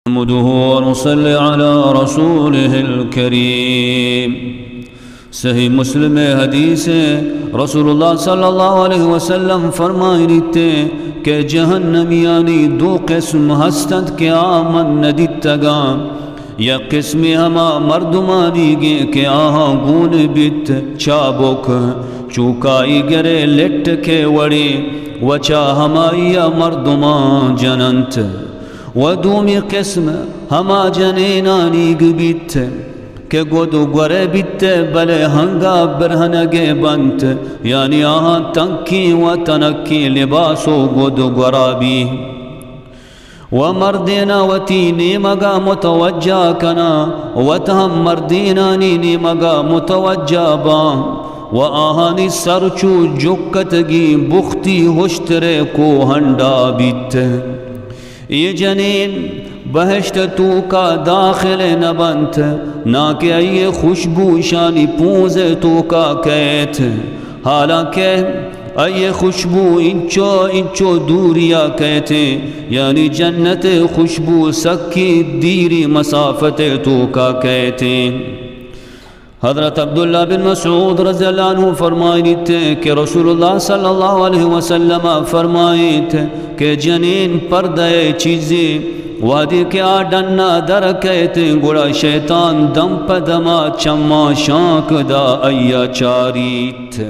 नहमदुहु व नुसल्ली अला रसूलिहिल करीम। सही मुस्लिम हदीस रसूलुल्लाह सल्लल्लाहु अलैहि वसल्लम फरमाते कि जहन्नमियानी दो किस्म हस्तत के आमन नदितगा या किस्म हमा मर्दुमानी गे के आहा गुन बित चाबुक चुकाई गरे लेट के वड़ी वचा हमाया मर्दुमा जनंत वदूमी किस्म हमा जनेनानी बित के गोदो गोरे बिते बले हंगा बरहनगे बंत यानी आहा तंकी व तनक्की लिबासो गोदो गोराबी व मर्देना वती नेमगा मुतवज्जा कना वतहम मर्देनानी नेमगा मुतवज्जा बा व आहानी सरचू जुक्कतगी बुख्ती हुश्तरे को हंडा बीत ये जनीन बहश्त तू का दाखिल न बंत ना कि ये खुशबू शानी पूजे तू का कैत हालांकि ये खुशबू इंचो इंचो दूरिया कहते यानी जन्नत खुशबू सक्की दीरी मसाफत तू का कहते। हज़रत अब्दुल्ला बिन मसूद रज़ियल्लाहु अन्हु फरमाए थे कि रसूलुल्लाह सल्लल्लाहु अलैहि वसल्लम फरमाए थे कि जनीन पर्दे चीज़ें वादी के डन्ना दर कहते गुड़ा शैतान दम पदमा चम्मा शांक दा अय्या चारीत।